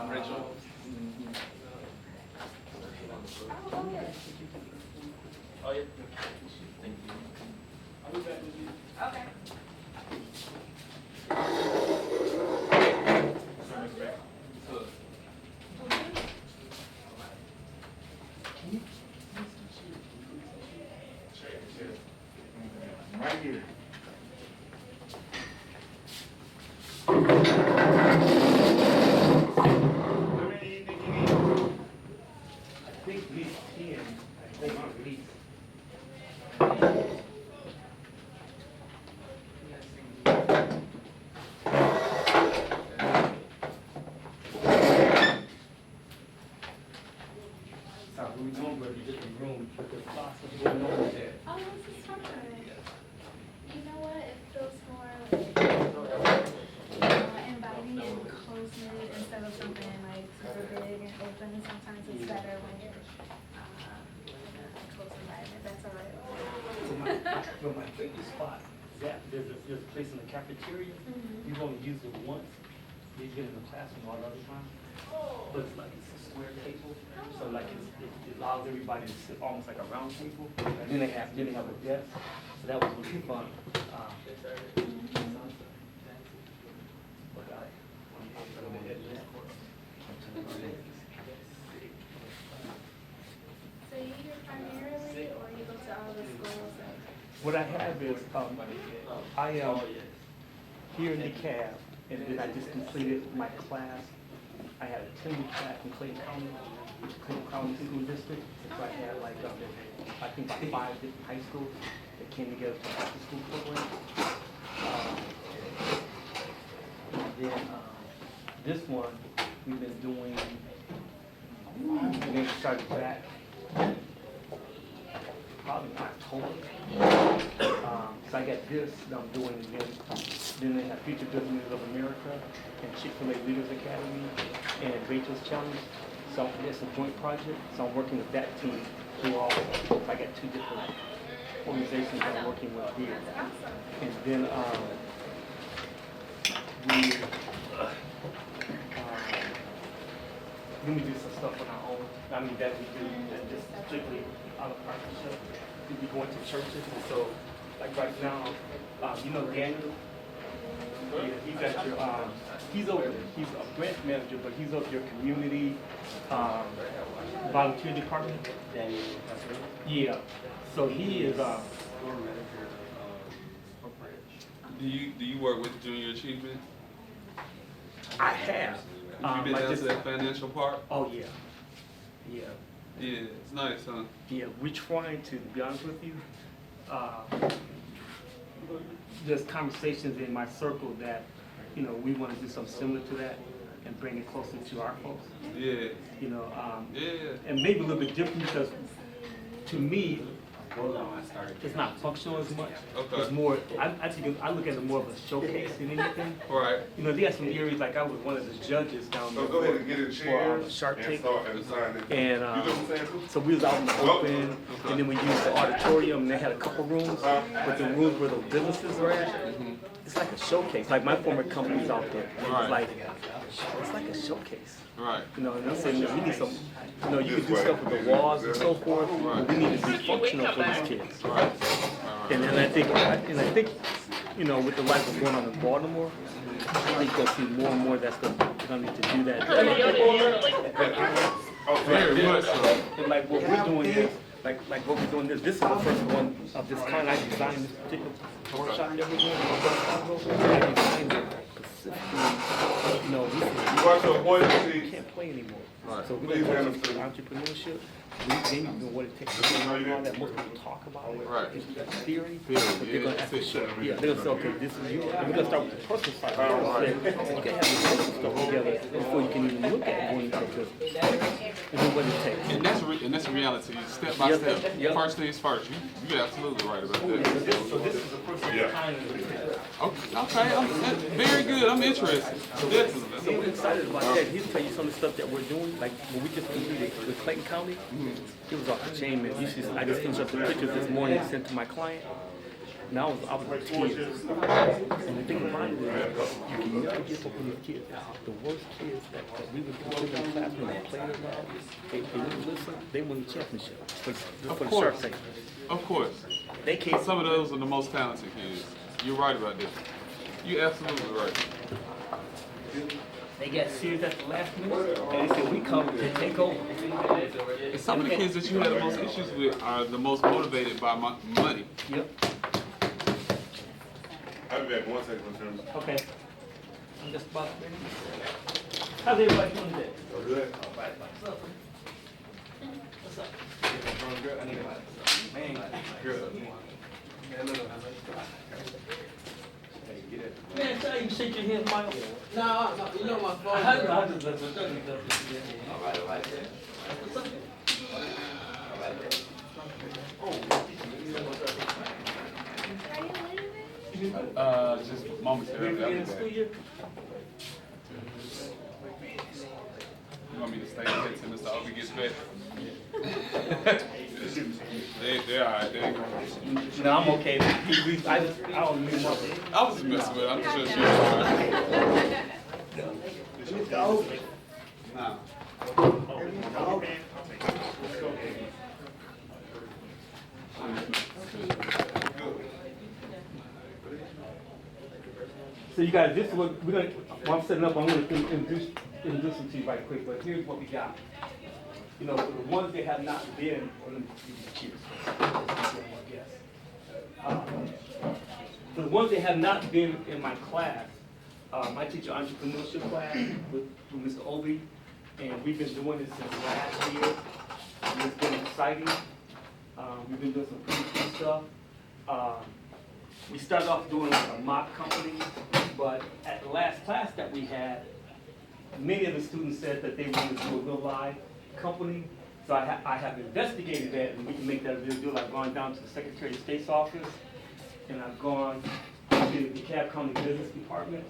Rachel. Oh yeah. Thank you. I'll be back with you. Okay. Right here. I think these 10, I think at least. Sorry, we don't go to different rooms, but there's possible no there. Oh, this is fun. You know what? It feels more like inviting and close-knit instead of something like super big and open. And sometimes it's better when you're in a close environment. That's all right. So my favorite spot is that there's a place in the cafeteria. You only use it once. You get in the classroom all the other time. But it's like it's a square table, so like it allows everybody to sit almost like a round table. And then they have a desk, so that was really fun. So you here primarily, or you go to all the schools? What I have is I am here in DeKalb, and then I just completed my class. I had a 10-week class in Clayton County School District. So I had like, I think about 5 different high schools that came together for after school program. And then this one, we've been doing, and then we started back probably in October. So I got this that I'm doing again. Then they have Future Business Leaders of America and Chick-fil-A Leaders Academy and Rachel's Challenge. So it's a joint project. So I'm working with that team through all. So I got 2 different organizations that I'm working with here. And then we do some stuff on our own. I mean that we do that just strictly out of partnership. We be going to churches, and so like right now, you know Daniel. Yeah, he's at your he's a grant manager, but he's over your community volunteer department. Daniel, yeah. So he is Do you work with Junior Achievement? I have. You been down to that financial part? Oh yeah. Yeah. Yeah, it's nice, huh? Yeah, we're trying to be honest with you, there's conversations in my circle that, you know, we want to do something similar to that and bring it closer to our folks. Yeah. You know, Yeah. and maybe a little bit different because to me, it's not functional as much. Okay. It's more, I think I look at it more of a showcase than anything. Right. You know, they have some areas, like I was one of the judges down there. So go ahead and get in chairs for Shark and Tank. start and sign it. And You know what I'm saying? so we was out in the open, and then we used the auditorium, and they had a couple rooms, but the rooms where the businesses were at, it's like a showcase. Like my former company's out there. Right. It's like a showcase. Right. You know, and I'm saying, we need some, you know, you can do stuff with the walls and so forth, but we need to be functional for these kids. Right. And then I think, you know, with the life that's going on in Baltimore, I think you'll see more and more that's going to need to do that. Very much so. And like what we're doing is, like what we're doing this is the first one of this kind. I designed this particular workshop that we're doing. I designed it specifically, you know, You watch your boys we see. can't play anymore. Right. So we're going to entrepreneurship. Then you know what it takes to learn all that most people talk about. Right. It's theory, Theory, but they're going to have to show. Yeah, they're going to say, okay, this is you. And we're going to start with the personal side. You can have the personal stuff together before you can even look at going into and then what it takes. And that's reality, step by Yep. step. Yep. First things first. You're absolutely right about that. So this is the first kind of Okay, very good. I'm interested. Definitely. So we're excited about that. He'll tell you some of the stuff that we're doing. Like when we just completed with Clayton County, it was off the chain, man. I just finished up the pictures this morning and sent to my client. Now I was with kids. And the thing about it is, you can never get up on these kids. The worst kids that we would consider in the classroom and players now, they wouldn't listen, they won the championship. For the sharp sake. Of course. They can't. Some of those are the most talented kids. You're right about this. You're absolutely right. They got serious at the last minute, and they said, we come to take over. And some of the kids that you have the most issues with are the most motivated by money. Yep. I'll be back 1 second in terms of. Okay. I'm just about ready. How's everybody doing today? Good. What's up? What's up? I need a man. Man, tell you shake your hand, Michael. No, you know my phone. I just let you know. All right. What's up? Are you leaving? Just momentarily. We're in the school year? You want me to stay here till Mr. Obi gets back? They're all right. They ain't gonna. No, I'm okay. I don't need more. I was just messing with her. I'm just sure she was all right. Nah. So you guys, this is what we're gonna. While I'm setting up, I'm gonna introduce them to you right quick. But here's what we got. You know, for the ones that have not been, or let me give you cheers. For the ones that have not been in my class, I teach an entrepreneurship class with Mr. Obi, and we've been doing this since last year. And it's been exciting. We've been doing some pretty cool stuff. We started off doing like a mock company, but at the last class that we had, many of the students said that they wanted to do a real live company. So I have investigated that, and we can make that a real deal. I've gone down to the Secretary of State's office, and I've gone to the DeKalb County Business Department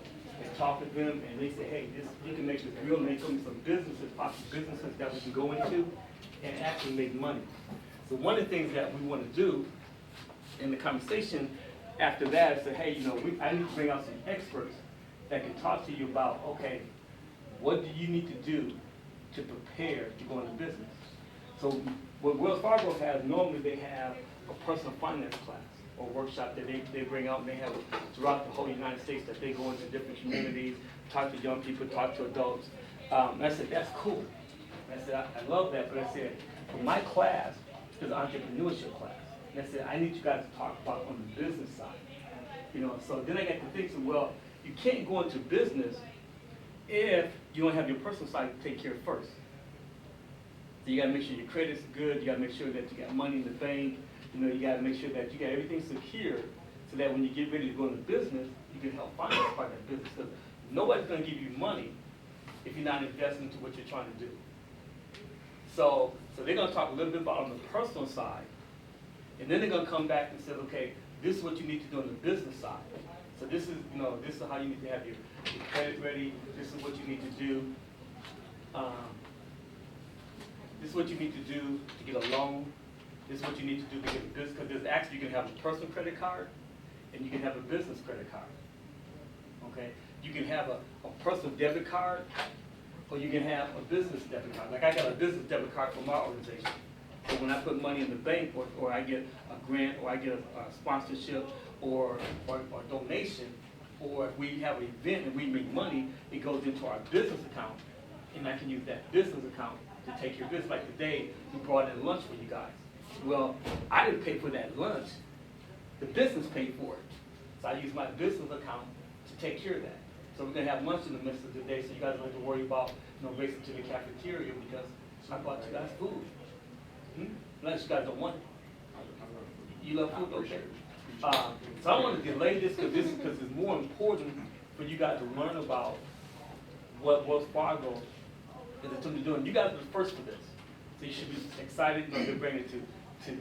and talked with them, and they say, hey, you can make this real, and they told me some businesses, possible businesses that we can go into and actually make money. So one of the things that we want to do in the conversation after that is say, hey, you know, I need to bring out some experts that can talk to you about, okay, what do you need to do to prepare to go into business? So what Wells Fargo has, normally they have a personal finance class or workshop that they bring out, and they have throughout the whole United States that they go into different communities, talk to young people, talk to adults. And I said, that's cool. And I said, I love that, but I said, for my class is an entrepreneurship class. And I said, I need you guys to talk about on the business side. You know, so then I got to think, so, well, you can't go into business if you don't have your personal side to take care of first. So you gotta make sure your credit's good, you gotta make sure that you got money in the bank, you know, you gotta make sure that you got everything secure so that when you get ready to go into business, you can help finance part of that business. Because nobody's gonna give you money if you're not investing into what you're trying to do. So they're gonna talk a little bit about on the personal side, and then they're gonna come back and say, okay, this is what you need to do on the business side. So this is, you know, this is how you need to have your credit ready. This is what you need to do. This is what you need to do to get a loan. This is what you need to do to get a business. Because actually you can have a personal credit card, and you can have a business credit card. Okay, you can have a personal debit card, or you can have a business debit card. Like I got a business debit card for my organization. So when I put money in the bank, or I get a grant, or I get a sponsorship, or donation, or if we have an event and we make money, it goes into our business account, and I can use that business account to take care of business. Like today, we brought in lunch for you guys. Well, I didn't pay for that lunch. The business paid for it. So I use my business account to take care of that. So we're gonna have lunch in the midst of the day, so you guys don't have to worry about, you know, racing to the cafeteria because I bought you guys food. Unless you guys don't want it. You love food, okay? So I want to delay this because it's more important for you guys to learn about what Wells Fargo is attempting to do. And you guys are the first for this, so you should be excited. You know, to bring it to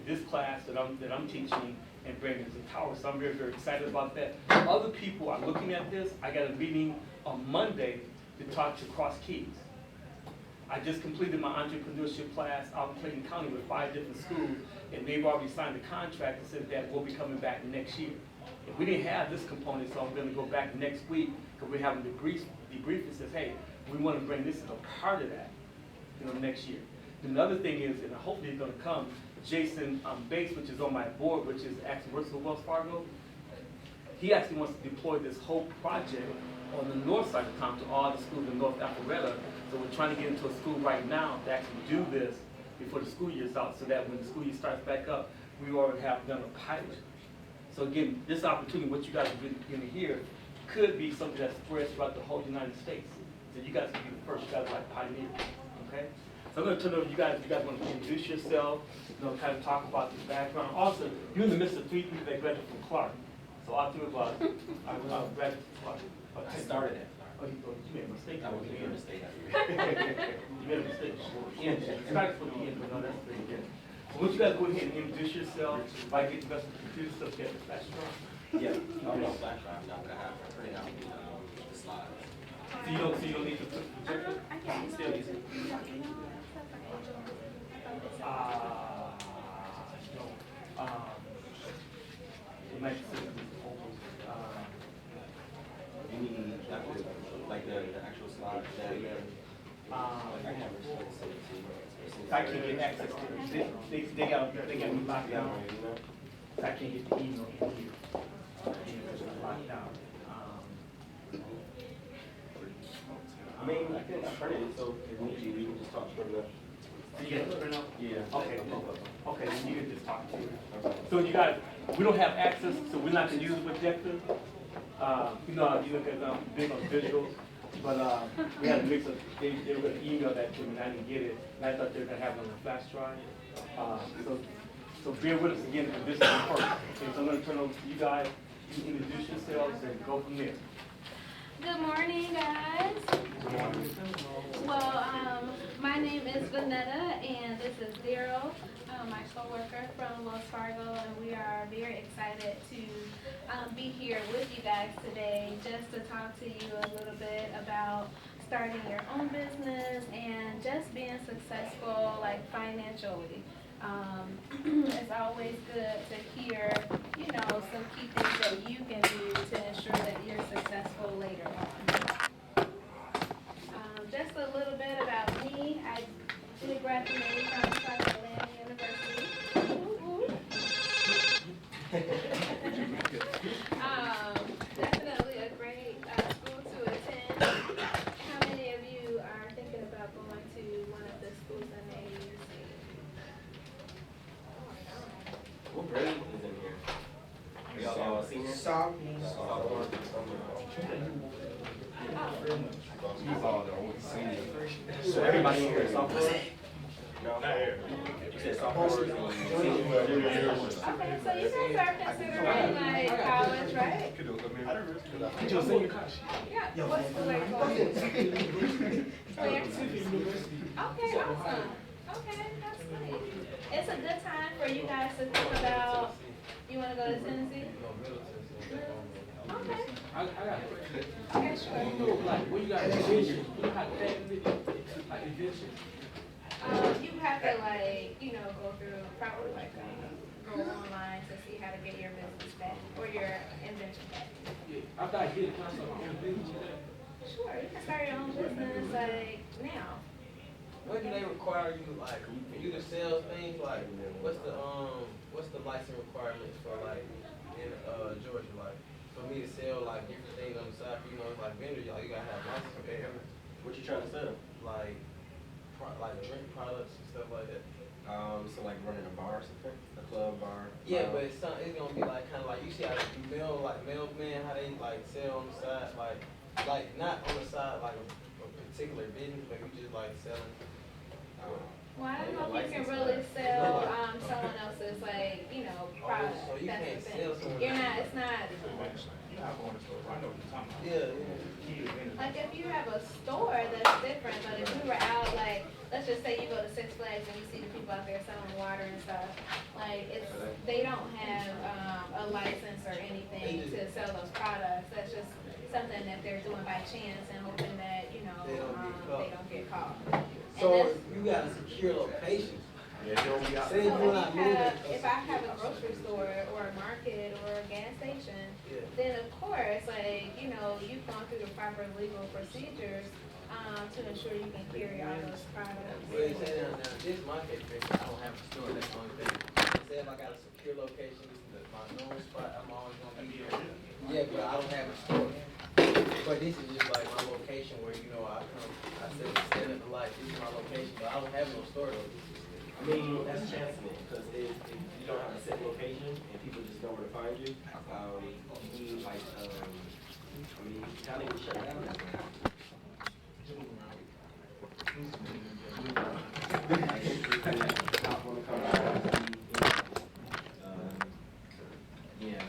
this class that I'm teaching and bring it to Tower. So I'm very, very excited about that. Other people are looking at this. I got a meeting on Monday to talk to Cross Keys. I just completed my entrepreneurship class out in Clayton County with 5 different schools, and they've already signed a contract that said that we'll be coming back next year. If we didn't have this component, so I'm gonna go back next week, because we're having debrief that says, hey, we wanna bring this as a part of that, next year. Another thing is, and hopefully it's gonna come, Jason Bates, which is on my board, which is actually works for Wells Fargo, he actually wants to deploy this whole project on the north side of town to all the schools in North Alpharetta. So we're trying to get into a school right now to actually do this before the school year's out, so that when the school year starts back up, we already have done a pilot. So again, this opportunity, what you guys are going to hear, could be something that spreads throughout the whole United States. So you guys can be the first, you guys are like pioneers, okay? So I'm going to turn it over to you guys. You guys want to introduce yourself, kind of talk about your background. Also, you're in the midst of 3 people that graduated from Clark. So all 3 of us are graduated from Clark. I started it. Oh, you made a mistake. I was making a mistake. You made a mistake. It's not for the end, but no, that's pretty good. So once you guys go ahead and introduce yourself, if I get the rest of the computer stuff, get the flash drive. Yeah, no flash drive, no, but I have to print out the slides. So you don't need to put the projector? I can Still use it? No. It might sit You need like the actual slides that I have I can't get access to it. They got me locked down. I can't get the email in here. It's locked down. I mean, I think I printed it, so if need you, we can just talk from the. You get the printout? Yeah. Okay, okay, then you can just talk to it. So you guys, we don't have access, so we're not gonna use the projector. You look at big on visuals, but we had a mix of, they were gonna email that to me and I didn't get it. And I thought they were gonna have it on the flash drive. So bear with us again, because this is the first. Okay, so I'm gonna turn over to you guys, you can introduce yourselves and go from there. Good morning, guys. Well, my name is Vanetta, and this is Daryl, my coworker from Wells Fargo, and we are very excited to be here with you guys today, just to talk to you a little bit about starting your own business and just being successful, like financially. It's always good to hear, some key things that you can do to ensure that you're successful later on. Just a little bit about me. I did graduate from South Atlanta University. Definitely a great school to attend. How many of you are thinking about going to one of the schools in the AUC? What grade is in here? Y'all senior? So everybody in here is sophomore? No, not here. You said sophomore, senior. Okay, so you guys are considering like college, right? Did you senior college? Yeah. What school are you going to? Where? Okay, awesome. Okay, that's great. It's a good time for you guys to think about, you want to go to Tennessee? Okay. Okay, sure. Where you got vision? You got like a vision. You have to go through probably go online to see how to get your business back or your invention back. Yeah. After I get it, can I start my own business? Sure, you can start your own business like now. When do they require you, like, for you to sell things, like, what's the license requirements for, like, in Georgia, like, for me to sell, like, different things on the side, like vendors, y'all, you gotta have license for everything, What you trying to sell? like drink products and stuff like that. So like running a bar or something? A club bar? Yeah, but it's gonna be like, kind of like, you see how mailman, how they, like, sell on the side, like, not on the side, like, a particular business, but you just, like, selling. Well, I don't know if you can really sell someone else's product. So you That's can't the sell thing. someone You're not. It's not. Yeah. Like if you have a store, that's different. But if you were out, like, let's just say you go to Six Flags and you see the people out there selling water and stuff, like they don't have a license or anything to sell those products. That's just something that they're doing by chance and hoping that they don't get caught. So that's- you got a secure location. Yeah, you don't be out. Say if So you're not moving. if I have a grocery store or a market or a gas station, Yeah. then of course, like, you know, you've gone through the proper legal procedures, to ensure you can carry all those products. Well, you say now, this is my case, I don't have a store, that's the only thing. Say if I got a secure location, this is my known spot, I'm always gonna be here. Yeah, but I don't have a store. But this is just like my location where, you know, I said, stand up the light, this is my location, but I don't have no store though. I mean, that's chancing it, because if you don't have a set location and people just know where to find you, you need like, I mean, you kind of get shut down. I guess if the cop wanna come out and yeah, I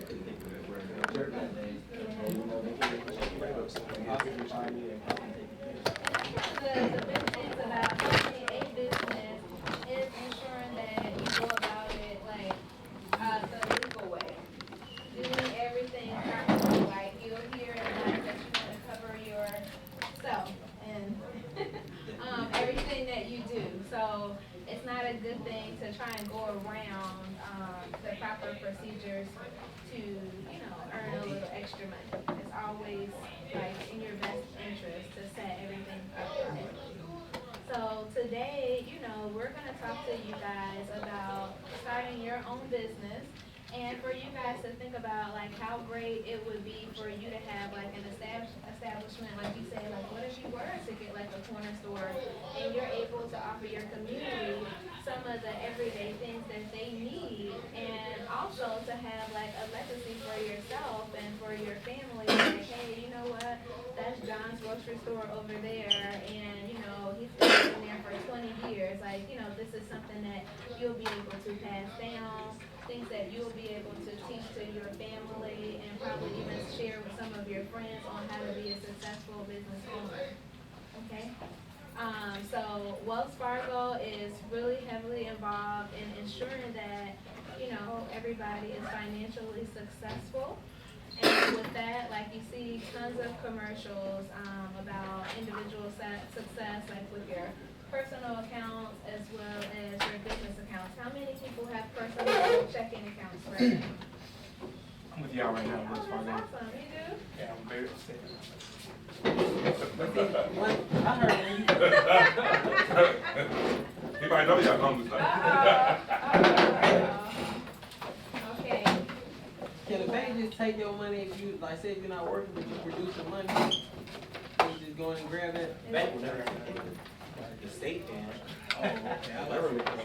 couldn't think of it, we're jerk that day. And, you know, they can possibly find you and come and take you there. The big things about owning a business is ensuring that you go about it like, the legal way. Doing everything properly, like you'll hear in life that you want to cover yourself and, everything that you do. So it's not a good thing to try and go around, the proper procedures to, you know, earn a little extra money. It's always like in your best interest to set everything up correctly. So today, you know, we're gonna talk to you guys about starting your own business and for you guys to think about like how great it would be for you to have like an establishment, like you say, like what if you were to get like a corner store and you're able to offer your community some of the everyday things that they need, and also to have like a legacy for yourself and for your family, like hey, you know what, that's John's grocery store over there, and you know he's been there for 20 years. Like, you know, this is something that you'll be able to pass down, things that you'll be able to teach to your family and probably even share with some of your friends on how to be a successful business owner. Okay? So Wells Fargo is really heavily involved in ensuring that, you know, everybody is financially successful. And with that, like you see tons of commercials about individual success, like with your personal accounts as well as your business accounts. How many people have personal checking accounts right now? I'm with y'all right now, Oh, Wells that's Fargo. awesome. You do? Yeah, I'm very upset. But see, I heard when you. He might know y'all numbers like. Okay. Can the bank just take your money if you, like, say if you're not working, but you producing money? You just go in and grab that? Bank will never take it. The state can. Oh, okay. Government can.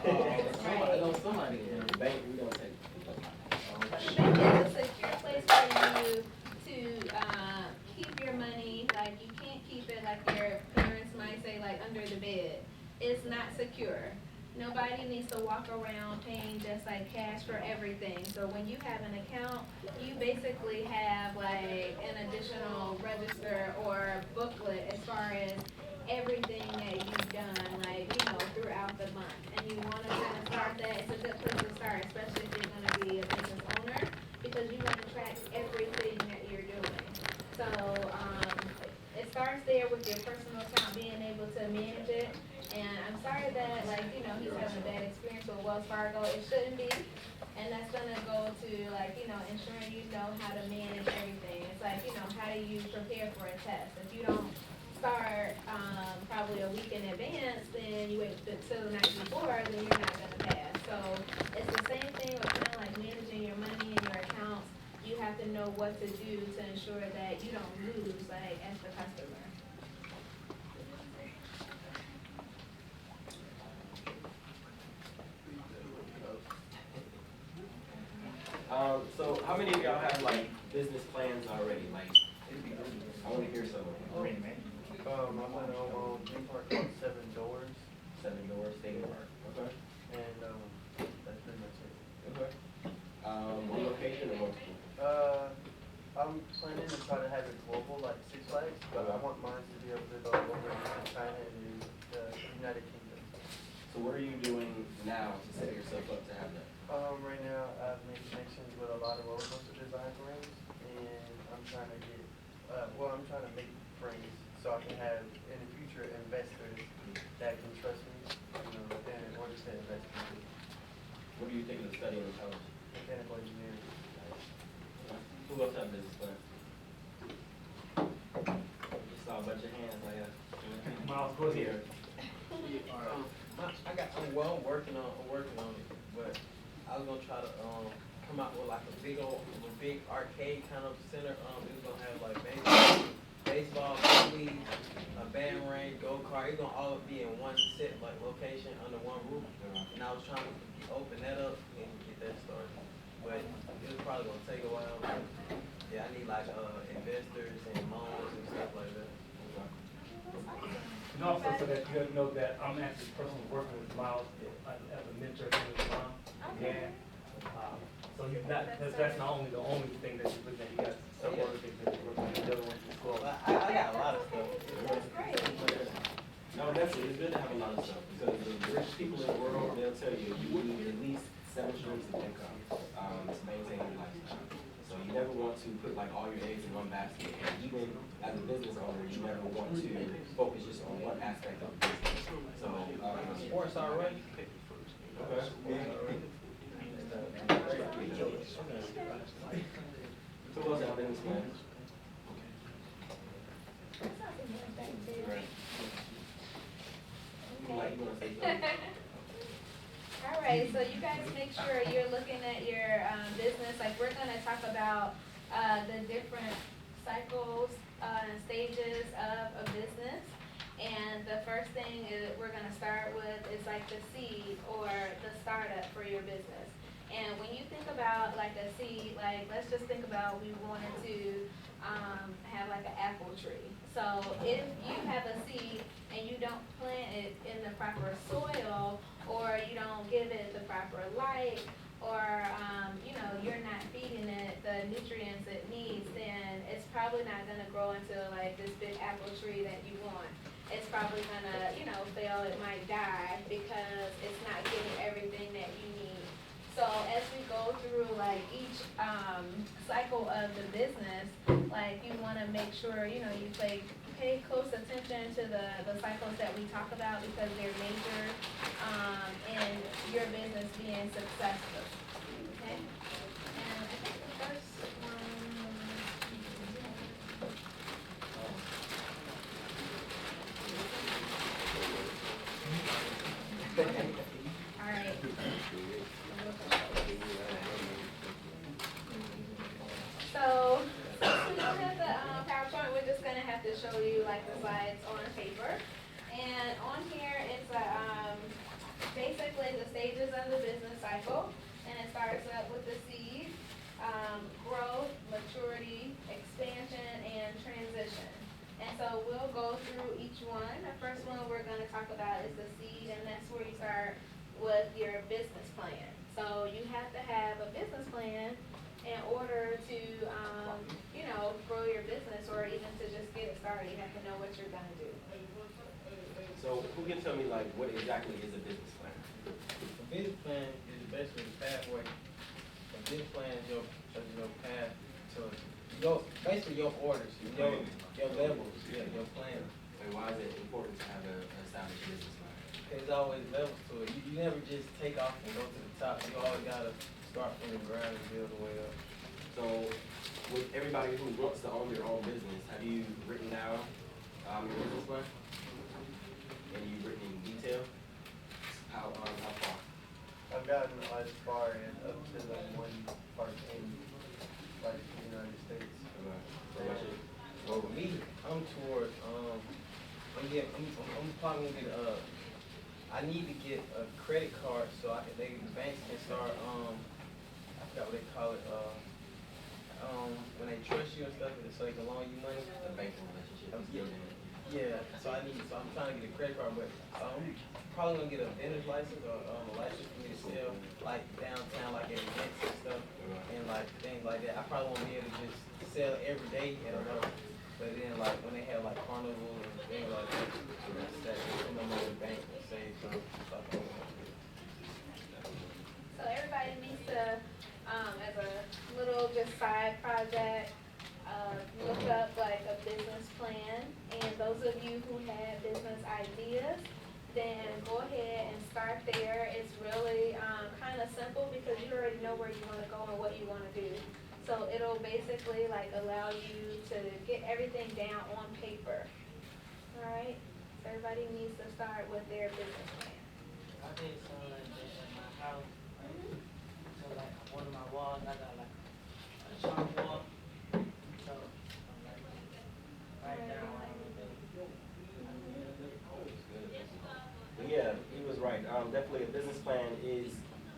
I know somebody can. The bank, we don't take it. The bank is a secure place for you to keep your money. Like you can't keep it like your parents might say, like under the bed. It's not secure. Nobody needs to walk around paying just like cash for everything. So when you have an account, you basically have like an additional register or booklet as far as everything that you've done, like, you know, throughout the month. And you want to kind of start that. It's a good place to start, especially if you're going to be a business owner, because you want to track everything that you're doing. So it starts there with your personal account, being able to manage it. And I'm sorry that, like, you know, he's having a bad experience with Wells Fargo. It shouldn't be. And that's going to go to, like, you know, ensuring you know how to manage everything. It's like, you know, how do you prepare for a test? If you don't start probably a week in advance, then you wait until the night before, then you're not going to pass. So it's the same thing with kind of like managing your money and your accounts. You have to know what to do to ensure that you don't lose, like, as the customer. So how many of y'all have like business plans already? Like, I want to hear some. I'm gonna own a park called 7 Doors, 7 Doors, State Park. Okay. and that's pretty much it. Okay. One location or multiple? I'm planning to try to have it global, like Six Flags, but I want mine to be able to go over to China and the United Kingdom. So what are you doing now to set yourself up to have that? Right now, I've made connections with a lot of roller coaster design brands, and I'm trying to get, I'm trying to make frames so I can have in the future investors that can trust me, you know, then in order to invest in me. What are you thinking of studying in college? Mechanical engineering. Who else have business plan? Just saw a bunch of hands like that. Miles, go ahead. I'm working on it, but I was gonna try to come out with like a big arcade kind of center. It was gonna have like baseball, movies, a band range, go-kart. It's gonna all be in one set, like location under one roof. And I was trying to open that up and get that started, but it was probably gonna take a while. But yeah, I need like investors and loans and stuff like that. And also so that you know that I'm actually personally working with Miles as a mentor to his mom. Okay. And so he's not, that's not only the only thing that he's looking at, he got several other things that he's working on, the other ones as well. Well, I got a lot of stuff. That's great. No, definitely, it's good to have a lot of stuff, because the rich people in the world, they'll tell you, you need at least 7 streams of income, to maintain your lifestyle. So you never want to put like all your eggs in one basket, and even as a business owner, you never want to focus just on one aspect of the business. So, Sports already. So what's that business plan? Like, you wanna say something? All right, so you guys make sure you're looking at your business. Like, we're gonna talk about the different cycles and stages of a business. And the first thing we're gonna start with is like the seed or the startup for your business. And when you think about like a seed, like let's just think about we wanted to have like an apple tree. So if you have a seed and you don't plant it in the proper soil, or you don't give it the proper light, or you know, you're not feeding it the nutrients it needs, then it's probably not gonna grow into like this big apple tree that you want. It's probably gonna, you know, fail, it might die because it's not getting everything that you need. So as we go through like each cycle of the business, like you wanna make sure, you know, you pay close attention to the cycles that we talk about because they're major in your business being successful, okay? And I think the first all right. So, since we don't have the PowerPoint, we're just gonna have to show you like the slides on paper. And on here, it's basically the stages of the business cycle. And it starts up with the seed, growth, maturity, expansion, and transition. And so we'll go through each one. The first one we're gonna talk about is the seed, and that's where you start with your business plan. So you have to have a business plan in order to, you know, grow your business or even to just get it started. You have to know what you're gonna do. So who can tell me like what exactly is a business plan? A business plan is basically the pathway. A business plan is your path to basically your orders, your levels, your plan. And why is it important to have an established business plan? There's always levels to it. You never just take off and go to the top. You always gotta start from the ground and build the way up. So with everybody who wants to own their own business, have you written down your business plan? And you've written in detail? How far? I've gotten as far and up to the one part in like the United States. Well, with me, I'm towards I'm probably gonna get I need to get a credit card so the banks can start I forgot what they call it when they trust you and stuff so they can loan you money. The banking relationship. Yeah, so I'm trying to get a credit card, but I'm probably gonna get a vendor's license or a license for me to sell like downtown, like at events and stuff, and like things like that. I probably won't be able to just sell every day at a level, but then like when they have like carnival and things like that, that's put them on the bank and save some stuff like that. So everybody needs to, as a little just side project, look up like a business plan, and those you who have business ideas, then go ahead and start there. It's really kind of simple because you already know where you want to go and what you want to do. So it'll basically like allow you to get everything down on paper. All right? So everybody needs to start with their business plan. I did something like that at my house. So like on one of my walls, I got like a chalkboard. So I'm like, write down what I'm gonna do. But yeah, he was right. Definitely a business plan is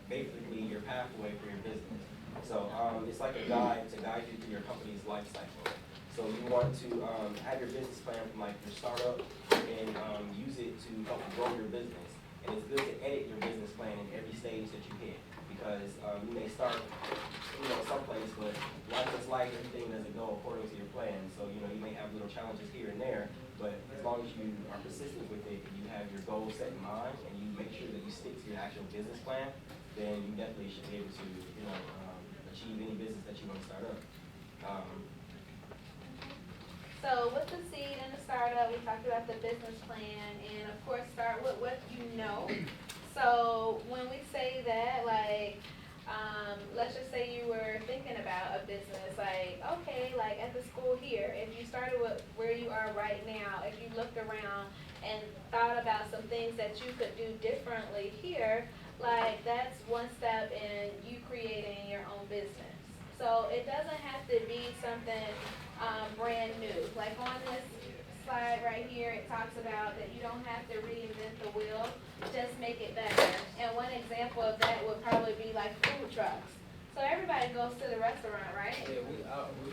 basically your pathway for your business. So it's like a guide to guide you through your company's life cycle. So you want to have your business plan from like your startup and use it to help grow your business. And it's good to edit your business plan in every stage that you hit because you may start, someplace, but life is life, everything doesn't go according to your plan. So, you may have little challenges here and there, but as long as you are persistent with it, and you have your goals set in mind, and you make sure that you stick to your actual business plan, then you definitely should be able to, achieve any business that you want to start up. So with the seed and the startup, we talked about the business plan, and of course start with what you know. So when we say that, like, let's just say you were thinking about a business, like, okay, like at the school here, if you started with where you are right now, if you looked around and thought about some things that you could do differently here, like that's one step in you creating your own business. So it doesn't have to be something brand new. Like on this slide right here, it talks about that you don't have to reinvent the wheel, just make it better. And one example of that would probably be like food trucks. So everybody goes to the restaurant, right? Yeah, we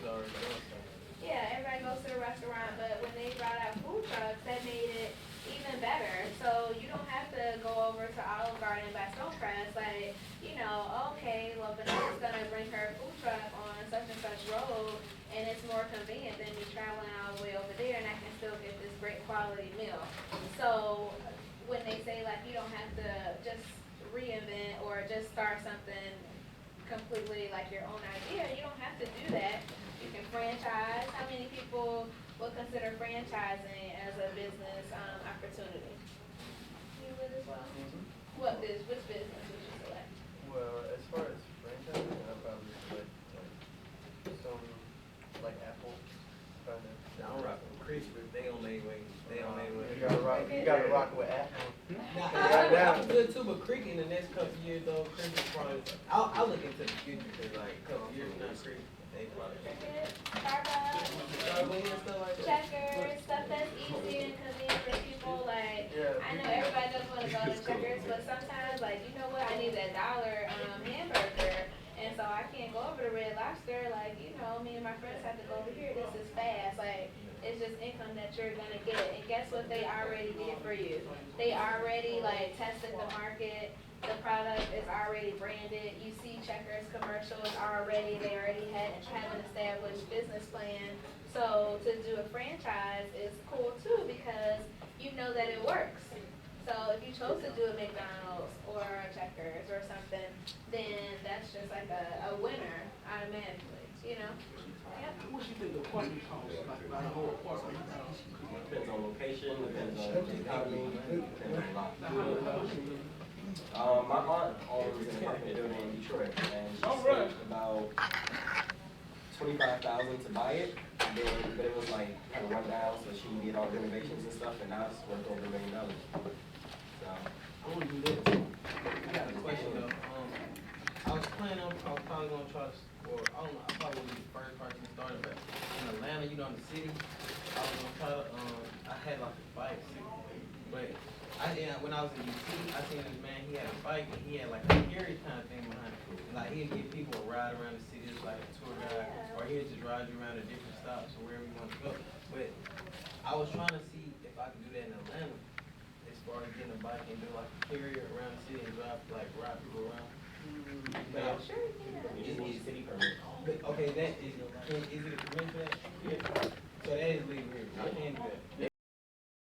already doing something. Yeah, everybody goes to the restaurant, but when they brought out food trucks, that made it even better. So you don't have to go over to Olive Garden by Stonecrest, like, okay, well, Vanessa's gonna bring her food truck on such and such road, and it's more convenient than me traveling all the way over there, and I can still get this great quality meal. So when they say like you don't have to just reinvent or just start something completely like your own idea, you don't have to do that. You can franchise. How many people would consider franchising as a business opportunity? You would as well? Which business would you select? Well, as far as franchising, I'll probably select some, like Apple, kind of. Now I'm rocking with Chris, but they on their way. You gotta rock with Apple. Now, I'm good too, but Creek in the next couple years though, Chris is probably, I'll look into the future, cause like a couple years now, Creek, they probably. Starbucks, Starbucks and stuff like that. Checkers, stuff that's easy and convenient for people. Like, I know everybody doesn't want to go to Checkers, but sometimes, like, you know what, I need that $1 hamburger, and so I can't go over to Red Lobster. Like, me and my friends have to go over here. This is fast. Like, it's just income that you're gonna get. And guess what they already did for you? They already like tested the market. The product is already branded. You see Checkers commercials already. They already have an established business plan. So to do a franchise is cool too because you know that it works. So if you chose to do a McDonald's or a Checkers or something, then that's just like a winner automatically, Yep. What you think the apartment costs, like the whole apartment? Depends on location, depends on the economy, depends on a lot. My aunt owns an apartment building in Detroit, and she spent about $25,000 to buy it. But it was like kind of run down, so she did all the renovations and stuff, and now it's worth over $1 million. So I want to do this. I got a question though. I was probably gonna try to, or I don't know, I probably wouldn't be the first person to start it, but in Atlanta, in the city, I was gonna try to, I had like a bike, but when I was in DC, I seen this man, he had a bike, and he had like a carry kind of thing behind it. Like he'd give people a ride around the city, just like a tour guide, or he'd just drive you around to different stops or wherever you want to go. But I was trying to see if I could do that in Atlanta, as far as getting a bike and do like a carrier around the city and ride people around. Sure you can. you just need a city permit. But, okay, is it a permit for that?